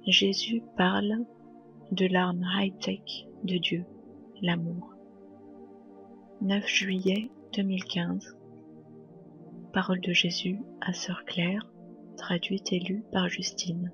Jésus parle de l'arme high-tech de Dieu, l'amour. 9 juillet 2015. Parole de Jésus à Sœur Claire, traduite et lue par Justine.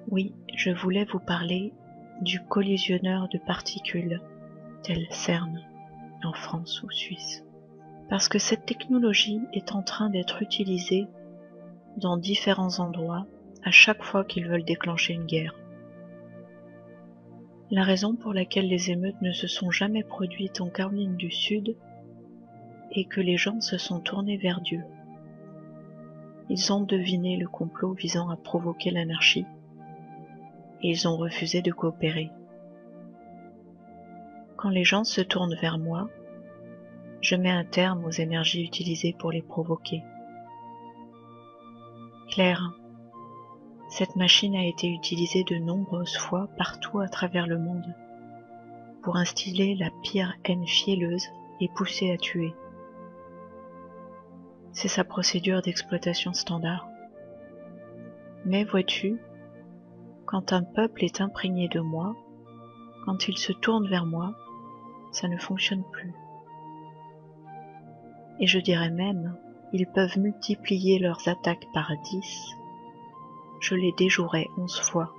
Oui, je voulais vous parler du collisionneur de particules, tel CERN, en France ou Suisse. Parce que cette technologie est en train d'être utilisée dans différents endroits à chaque fois qu'ils veulent déclencher une guerre. La raison pour laquelle les émeutes ne se sont jamais produites en Caroline du Sud est que les gens se sont tournés vers Dieu. Ils ont deviné le complot visant à provoquer l'anarchie et ils ont refusé de coopérer. Quand les gens se tournent vers moi, je mets un terme aux énergies utilisées pour les provoquer. Claire, cette machine a été utilisée de nombreuses fois partout à travers le monde pour instiller la pire haine fielleuse et pousser à tuer. C'est sa procédure d'exploitation standard. Mais vois-tu, quand un peuple est imprégné de moi, quand il se tourne vers moi, ça ne fonctionne plus. Et je dirais même, ils peuvent multiplier leurs attaques par 10. Je les déjouerai 11 fois.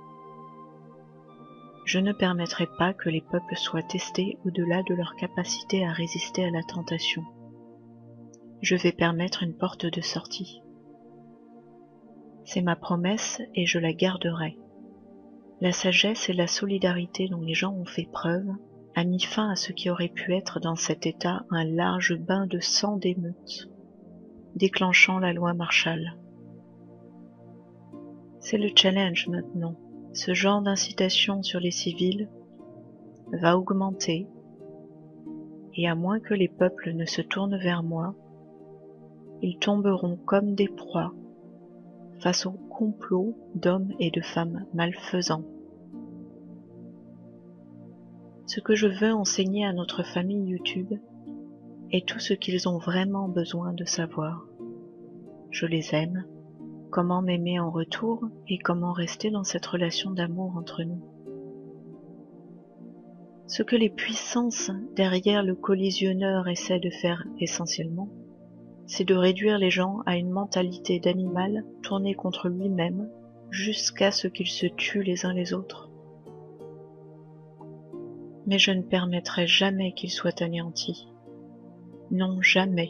Je ne permettrai pas que les peuples soient testés au-delà de leur capacité à résister à la tentation. Je vais permettre une porte de sortie. C'est ma promesse et je la garderai. La sagesse et la solidarité dont les gens ont fait preuve a mis fin à ce qui aurait pu être dans cet état un large bain de sang d'émeutes, déclenchant la loi Marshall. C'est le challenge maintenant. Ce genre d'incitation sur les civils va augmenter et à moins que les peuples ne se tournent vers moi, ils tomberont comme des proies face au complot d'hommes et de femmes malfaisants. Ce que je veux enseigner à notre famille YouTube est tout ce qu'ils ont vraiment besoin de savoir. Je les aime, comment m'aimer en retour et comment rester dans cette relation d'amour entre nous. Ce que les puissances derrière le collisionneur essaient de faire essentiellement, c'est de réduire les gens à une mentalité d'animal tournée contre lui-même jusqu'à ce qu'ils se tuent les uns les autres. Mais je ne permettrai jamais qu'ils soient anéantis. Non, jamais.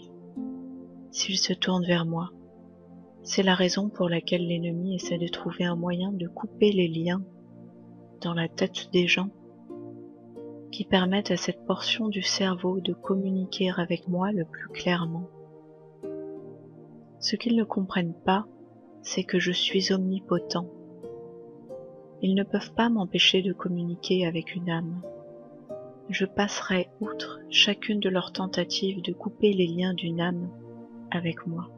S'ils se tournent vers moi, c'est la raison pour laquelle l'ennemi essaie de trouver un moyen de couper les liens dans la tête des gens qui permettent à cette portion du cerveau de communiquer avec moi le plus clairement. Ce qu'ils ne comprennent pas, c'est que je suis omnipotent. Ils ne peuvent pas m'empêcher de communiquer avec une âme. Je passerai outre chacune de leurs tentatives de couper les liens d'une âme avec moi.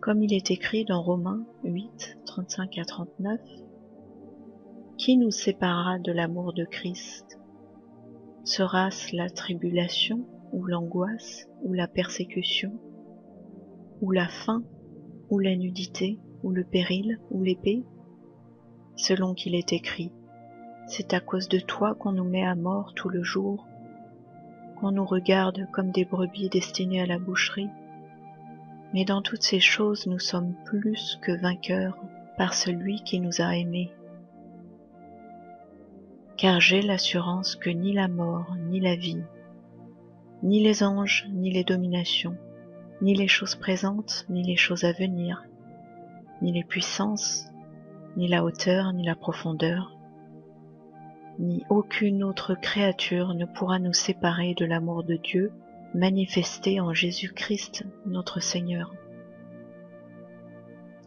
Comme il est écrit dans Romains 8, 35 à 39, « Qui nous séparera de l'amour de Christ? Sera-ce la tribulation, ou l'angoisse, ou la persécution, ou la faim, ou la nudité, ou le péril, ou l'épée? Selon qu'il est écrit, c'est à cause de toi qu'on nous met à mort tout le jour, qu'on nous regarde comme des brebis destinées à la boucherie. Mais dans toutes ces choses, nous sommes plus que vainqueurs par celui qui nous a aimés. Car j'ai l'assurance que ni la mort, ni la vie, ni les anges, ni les dominations, ni les choses présentes, ni les choses à venir, ni les puissances, ni la hauteur, ni la profondeur, ni aucune autre créature ne pourra nous séparer de l'amour de Dieu manifesté en Jésus-Christ notre Seigneur.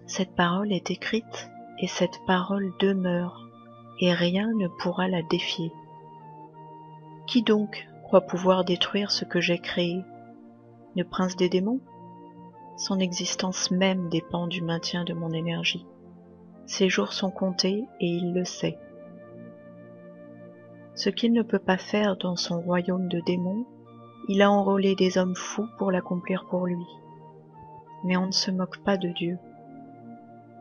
Cette parole est écrite et cette parole demeure, et rien ne pourra la défier. Qui donc croit pouvoir détruire ce que j'ai créé? Le prince des démons? Son existence même dépend du maintien de mon énergie. Ses jours sont comptés et il le sait. Ce qu'il ne peut pas faire dans son royaume de démons, Il a enrôlé des hommes fous pour l'accomplir pour lui. Mais on ne se moque pas de Dieu.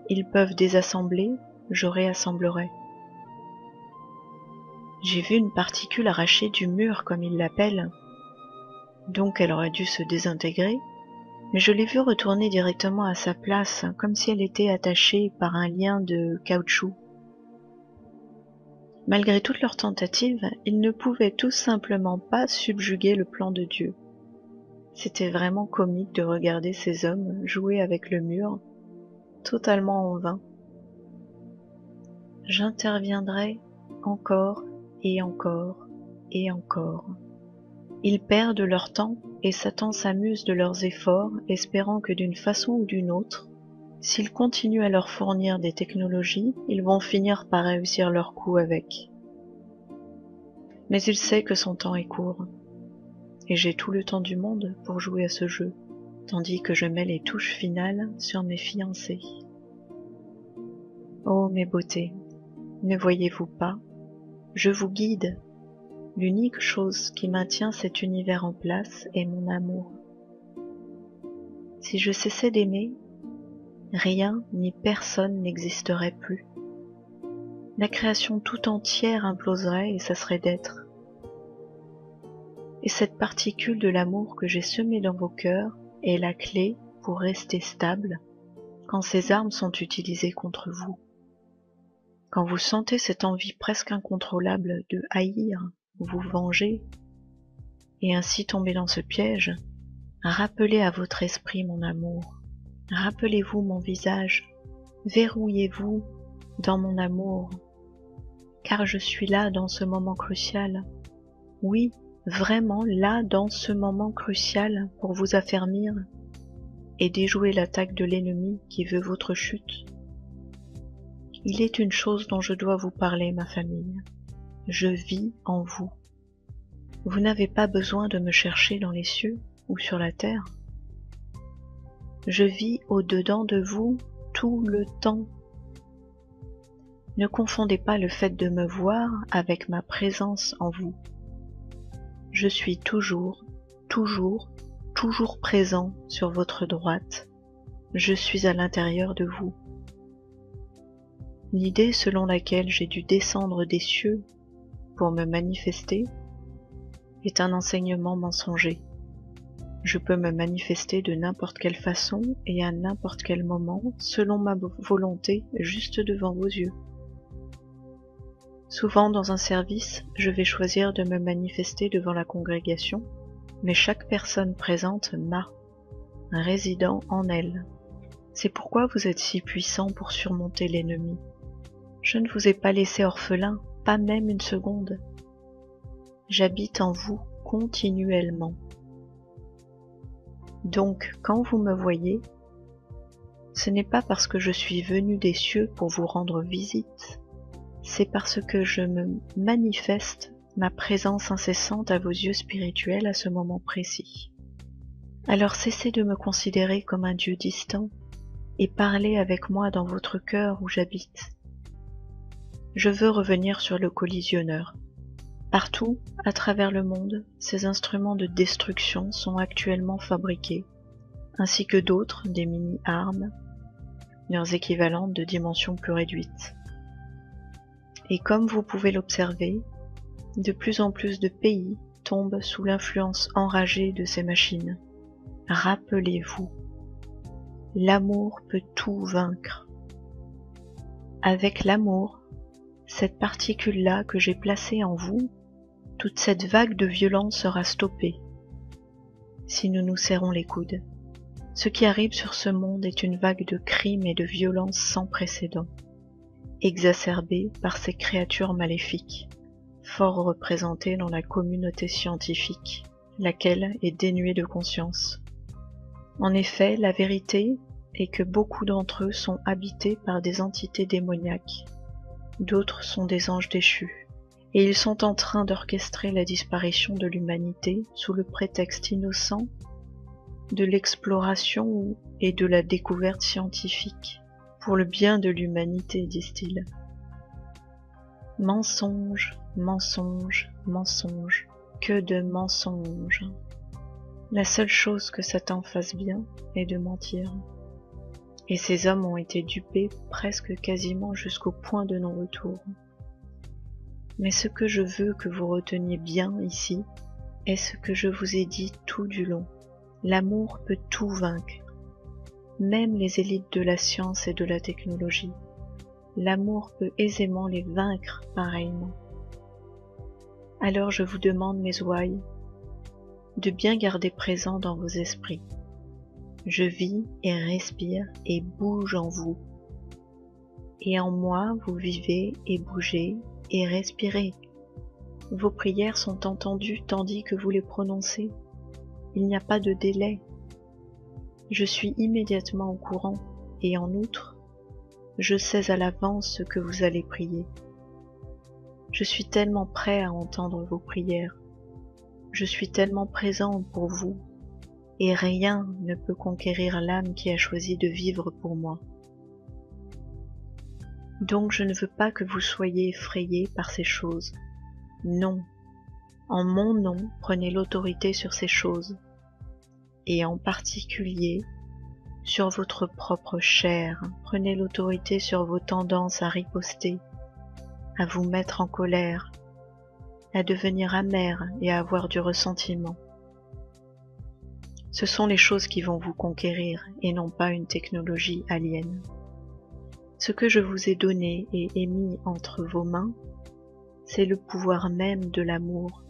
Ils peuvent désassembler, je réassemblerai. J'ai vu une particule arrachée du mur, comme ils l'appellent. Donc elle aurait dû se désintégrer, mais je l'ai vue retourner directement à sa place, comme si elle était attachée par un lien de caoutchouc. Malgré toutes leurs tentatives, ils ne pouvaient tout simplement pas subjuguer le plan de Dieu. C'était vraiment comique de regarder ces hommes jouer avec le mur, totalement en vain. J'interviendrai encore et encore et encore. Ils perdent leur temps et Satan s'amuse de leurs efforts, espérant que d'une façon ou d'une autre, s'ils continuent à leur fournir des technologies, ils vont finir par réussir leur coup avec. Mais il sait que son temps est court, et j'ai tout le temps du monde pour jouer à ce jeu, tandis que je mets les touches finales sur mes fiancés. Oh mes beautés, ne voyez-vous pas, je vous guide. L'unique chose qui maintient cet univers en place est mon amour. Si je cessais d'aimer, rien ni personne n'existerait plus. La création tout entière imploserait et cesserait d'être. Et cette particule de l'amour que j'ai semée dans vos cœurs est la clé pour rester stable quand ces armes sont utilisées contre vous. Quand vous sentez cette envie presque incontrôlable de haïr, vous venger, et ainsi tomber dans ce piège, rappelez à votre esprit mon amour. Rappelez-vous mon visage. Verrouillez-vous dans mon amour. Car je suis là dans ce moment crucial. Oui, vraiment là dans ce moment crucial pour vous affermir et déjouer l'attaque de l'ennemi qui veut votre chute. Il est une chose dont je dois vous parler, ma famille. Je vis en vous. Vous n'avez pas besoin de me chercher dans les cieux ou sur la terre. Je vis au-dedans de vous tout le temps. Ne confondez pas le fait de me voir avec ma présence en vous. Je suis toujours, toujours, toujours présent sur votre droite. Je suis à l'intérieur de vous. L'idée selon laquelle j'ai dû descendre des cieux pour me manifester est un enseignement mensonger. Je peux me manifester de n'importe quelle façon et à n'importe quel moment selon ma volonté juste devant vos yeux. Souvent dans un service, je vais choisir de me manifester devant la congrégation, mais chaque personne présente m'a, résidant en elle. C'est pourquoi vous êtes si puissant pour surmonter l'ennemi. Je ne vous ai pas laissé orphelin, pas même une seconde. J'habite en vous continuellement. Donc, quand vous me voyez, ce n'est pas parce que je suis venu des cieux pour vous rendre visite, c'est parce que je me manifeste ma présence incessante à vos yeux spirituels à ce moment précis. Alors cessez de me considérer comme un Dieu distant et parlez avec moi dans votre cœur où j'habite. Je veux revenir sur le collisionneur. Partout, à travers le monde, ces instruments de destruction sont actuellement fabriqués, ainsi que d'autres, des mini-armes, leurs équivalentes de dimensions plus réduites. Et comme vous pouvez l'observer, de plus en plus de pays tombent sous l'influence enragée de ces machines. Rappelez-vous, l'amour peut tout vaincre. Avec l'amour, cette particule-là que j'ai placée en vous, toute cette vague de violence sera stoppée si nous nous serrons les coudes. Ce qui arrive sur ce monde est une vague de crimes et de violences sans précédent, exacerbée par ces créatures maléfiques, fort représentées dans la communauté scientifique, laquelle est dénuée de conscience. En effet, la vérité est que beaucoup d'entre eux sont habités par des entités démoniaques, d'autres sont des anges déchus, et ils sont en train d'orchestrer la disparition de l'humanité sous le prétexte innocent de l'exploration et de la découverte scientifique, pour le bien de l'humanité, disent-ils. Mensonge, mensonge, mensonge, que de mensonges. La seule chose que Satan fasse bien est de mentir. Et ces hommes ont été dupés presque quasiment jusqu'au point de non-retour. Mais ce que je veux que vous reteniez bien ici est ce que je vous ai dit tout du long. L'amour peut tout vaincre, même les élites de la science et de la technologie. L'amour peut aisément les vaincre pareillement. Alors je vous demande, mes ouailles, de bien garder présent dans vos esprits. Je vis et respire et bouge en vous. Et en moi, vous vivez et bougez et respirez. Vos prières sont entendues tandis que vous les prononcez. Il n'y a pas de délai. Je suis immédiatement au courant et en outre, je sais à l'avance ce que vous allez prier. Je suis tellement prêt à entendre vos prières. Je suis tellement présent pour vous et rien ne peut conquérir l'âme qui a choisi de vivre pour moi. Donc je ne veux pas que vous soyez effrayés par ces choses. Non. En mon nom, prenez l'autorité sur ces choses, et en particulier sur votre propre chair. Prenez l'autorité sur vos tendances à riposter, à vous mettre en colère, à devenir amer et à avoir du ressentiment. Ce sont les choses qui vont vous conquérir et non pas une technologie alien. Ce que je vous ai donné et ai mis entre vos mains, c'est le pouvoir même de l'amour.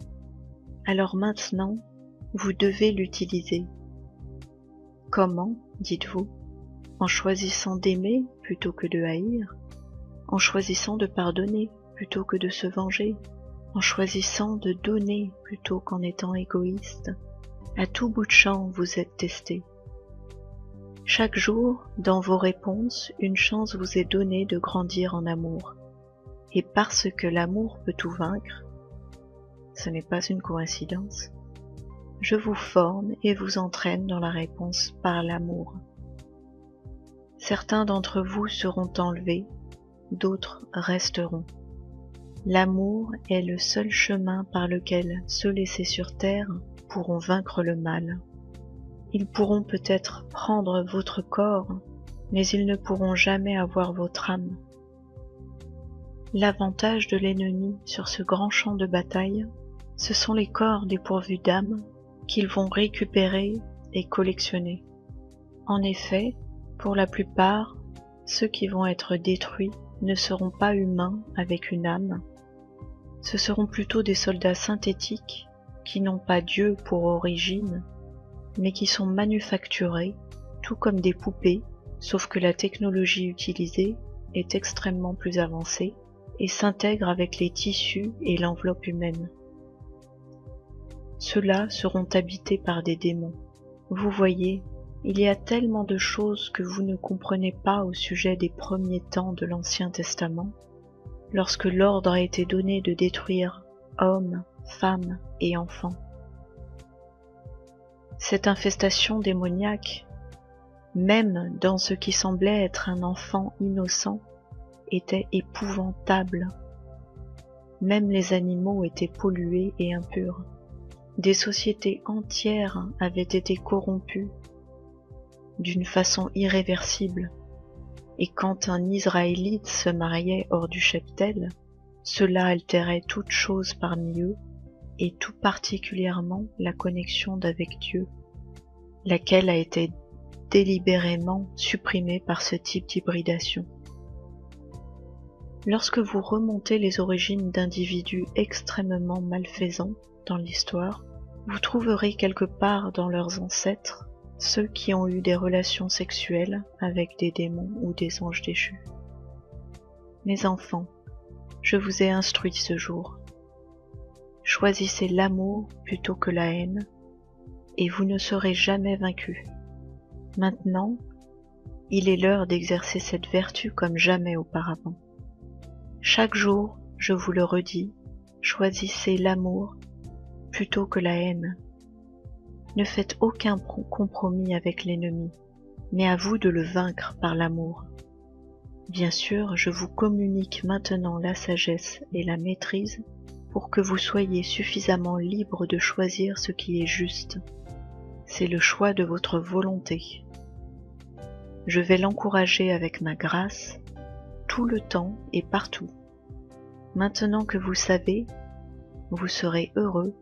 Alors maintenant, vous devez l'utiliser. Comment, dites-vous? En choisissant d'aimer plutôt que de haïr, en choisissant de pardonner plutôt que de se venger, en choisissant de donner plutôt qu'en étant égoïste. À tout bout de champ, vous êtes testé. Chaque jour, dans vos réponses, une chance vous est donnée de grandir en amour. Et parce que l'amour peut tout vaincre, ce n'est pas une coïncidence, je vous forme et vous entraîne dans la réponse par l'amour. Certains d'entre vous seront enlevés, d'autres resteront. L'amour est le seul chemin par lequel ceux laissés sur terre pourront vaincre le mal. Ils pourront peut-être prendre votre corps, mais ils ne pourront jamais avoir votre âme. L'avantage de l'ennemi sur ce grand champ de bataille, ce sont les corps dépourvus d'âme qu'ils vont récupérer et collectionner. En effet, pour la plupart, ceux qui vont être détruits ne seront pas humains avec une âme. Ce seront plutôt des soldats synthétiques qui n'ont pas Dieu pour origine, mais qui sont manufacturés, tout comme des poupées, sauf que la technologie utilisée est extrêmement plus avancée et s'intègre avec les tissus et l'enveloppe humaine. Ceux-là seront habités par des démons. Vous voyez, il y a tellement de choses que vous ne comprenez pas au sujet des premiers temps de l'Ancien Testament, lorsque l'ordre a été donné de détruire hommes, femmes et enfants. Cette infestation démoniaque, même dans ce qui semblait être un enfant innocent, était épouvantable. Même les animaux étaient pollués et impurs. Des sociétés entières avaient été corrompues d'une façon irréversible, et quand un Israélite se mariait hors du cheptel, cela altérait toute chose parmi eux, et tout particulièrement la connexion d'avec Dieu, laquelle a été délibérément supprimée par ce type d'hybridation. Lorsque vous remontez les origines d'individus extrêmement malfaisants dans l'histoire, vous trouverez quelque part dans leurs ancêtres ceux qui ont eu des relations sexuelles avec des démons ou des anges déchus. Mes enfants, je vous ai instruits ce jour. Choisissez l'amour plutôt que la haine, et vous ne serez jamais vaincus. Maintenant, il est l'heure d'exercer cette vertu comme jamais auparavant. Chaque jour, je vous le redis, choisissez l'amour plutôt que la haine. Ne faites aucun compromis avec l'ennemi, mais à vous de le vaincre par l'amour. Bien sûr, je vous communique maintenant la sagesse et la maîtrise pour que vous soyez suffisamment libre de choisir ce qui est juste. c'est le choix de votre volonté. Je vais l'encourager avec ma grâce, tout le temps et partout. Maintenant que vous savez, vous serez heureux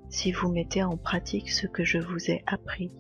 si vous mettez en pratique ce que je vous ai appris.